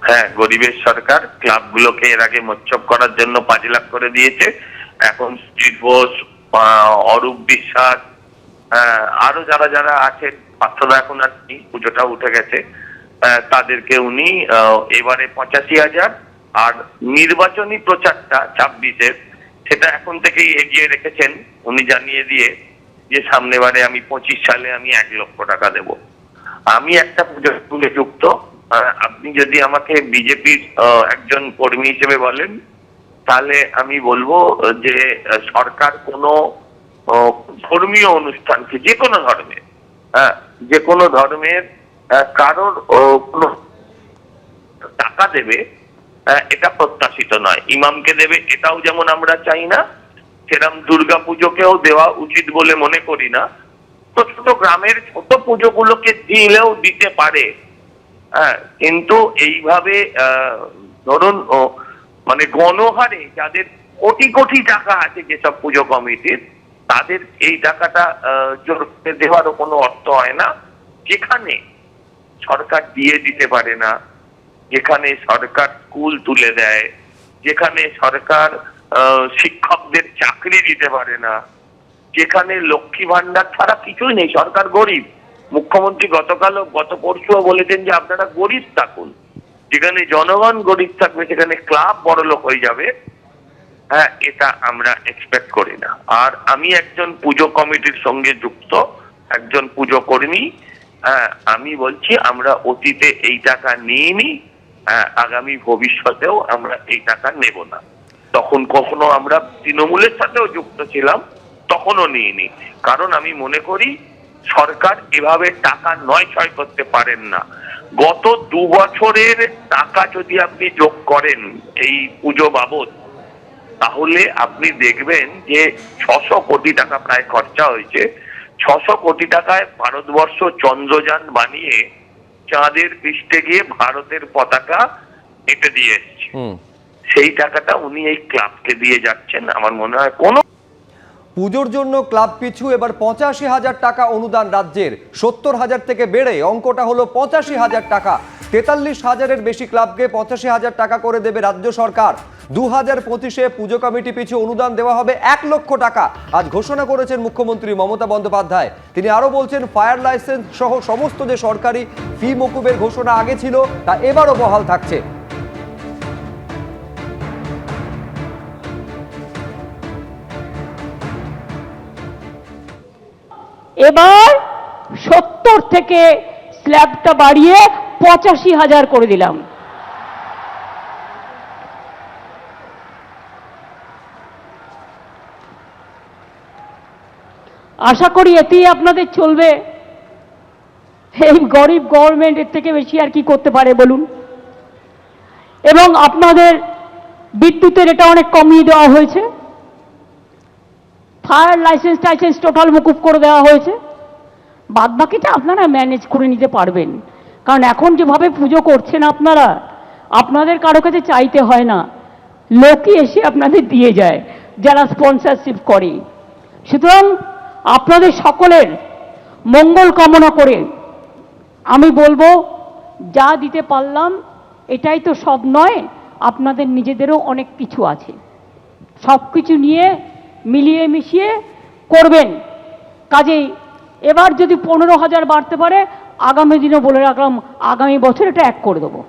হ্যাঁ, গরিবের সরকার ক্লাবগুলোকে এর আগে মোচ্ছব করার জন্য 5 লাখ করে দিয়েছে। এখন সুজিত বোস, অরূপ বিশ্বাস, আরো যারা যারা আছেন, পার্থদা এখন আর কি, পুজোটা উঠে গেছে, তাদেরকে উনি এবারে 85,000, আর নির্বাচনী প্রচারটা 26-এর সেটা এখন থেকেই এগিয়ে রেখেছেন উনি, জানিয়ে দিয়ে যে সামনেবারে আমি 25 সালে আমি 1 লক্ষ টাকা দেব। আমি একটা পুজোর সঙ্গে যুক্ত, আপনি যদি আমাকে বিজেপির একজন কর্মী হিসেবে বলেন, তাহলে আমি বলবো যে সরকার কোনো ধর্মীয় অনুষ্ঠানকে, যে কোনো ধর্মের, যে কোনো ধর্মের কারোর কোনো টাকা দেবে, এটা প্রত্যাশিত নয়। ইমামকে দেবে এটাও যেমন আমরা চাই না, সেরকম দুর্গা পুজোকেও দেওয়া উচিত বলে মনে করি না। ছোট ছোট গ্রামের ছোট পুজোগুলোকে দিলেও দিতে পারে, কিন্তু এইভাবে ধরুন মানে গণহারে যাদের কোটি কোটি টাকা আছে যেসব পুজো কমিটির, তাদের এই টাকাটা জোর করে দেওয়ারও কোনো অর্থ হয় না। যেখানে সরকার দিয়ে দিতে পারে না, যেখানে সরকার স্কুল তুলে দেয়, যেখানে সরকার শিক্ষকদের চাকরি দিতে পারে না, যেখানে লক্ষ্মী ভান্ডার ছাড়া কিছুই নেই, সরকার গরিব। মুখ্যমন্ত্রী গত পরশুও বলেছেন যে আপনারা গরিব থাকুন। যেখানে জনগণ গরিব থাকবে সেখানে ক্লাব বড়লোক হয়ে যাবে, এটা আমরা এক্সপেক্ট করি না। আর আমি একজন পুজো কমিটির সঙ্গে যুক্ত একজন পুজো কর্মী, আমি বলছি আমরা অতীতে এই টাকা নিইনি, আগামী ভবিষ্যতেও আমরা এই টাকা নেব না। তখন কখনো আমরা তৃণমূলের সাথেও যুক্ত ছিলাম, তখনও নিইনি। কারণ আমি মনে করি সরকার এভাবে টাকা নয় ছয় করতে পারেন না। গত 2 বছরের টাকা যদি আপনি যোগ করেন এই পুজো বাবদ, তাহলে আপনি দেখবেন যে 600 কোটি টাকা প্রায় খরচা হয়েছে। 600 কোটি টাকায় ভারতবর্ষ চন্দ্রযান বানিয়ে চাঁদের পৃষ্ঠে গিয়ে ভারতের পতাকা এঁটে দিয়ে এসছে। সেই টাকাটা উনি এই ক্লাবকে দিয়ে যাচ্ছেন। আমার মনে হয় কোন পুজোর জন্য ক্লাব পিছু এবার 85,000 টাকা অনুদান রাজ্যের, 70,000 থেকে বেড়ে অঙ্কটা হলো 85,000 টাকা। 43,000-এর বেশি ক্লাবকে 85,000 টাকা করে দেবে রাজ্য সরকার। 2025-এ পুজো কমিটি পিছু অনুদান দেওয়া হবে 1 লক্ষ টাকা। আজ ঘোষণা করেছেন মুখ্যমন্ত্রী মমতা বন্দ্যোপাধ্যায়। তিনি আরও বলছেন, ফায়ার লাইসেন্স সহ সমস্ত যে সরকারি ফি মকুবের ঘোষণা আগে ছিল তা এবারও বহাল থাকছে। এবার 70 থেকে স্ল্যাবটা বাড়িয়ে 85,000 করে দিলাম। আশা করি এতেই আপনাদের চলবে। এই গরিব গভর্নমেন্ট এর থেকে বেশি আর কি করতে পারে বলুন? এবং আপনাদের বিদ্যুতের এটা অনেক কমিয়ে দেওয়া হয়েছে, ফায়ার লাইসেন্স টোটাল মকুব করে দেওয়া হয়েছে। বাদ বাকিটা আপনারা ম্যানেজ করে নিতে পারবেন, কারণ এখন যেভাবে পুজো করছেন আপনারা, আপনাদের কারো কাছে চাইতে হয় না, লোকই এসে আপনাদের দিয়ে যায় যারা স্পন্সরশিপ করে। সুতরাং আপনাদের সকলের মঙ্গল কামনা করে আমি বলবো, যা দিতে পারলাম এটাই তো সব নয়, আপনাদের নিজেদেরও অনেক কিছু আছে। সব কিছু নিয়ে মিলিয়ে মিশিয়ে করবেন। কাজেই এবার যদি 15,000 বাড়তে পারে, আগামী দিনে বলে রাখলাম আগামী বছর এটা 1 করে দেবো।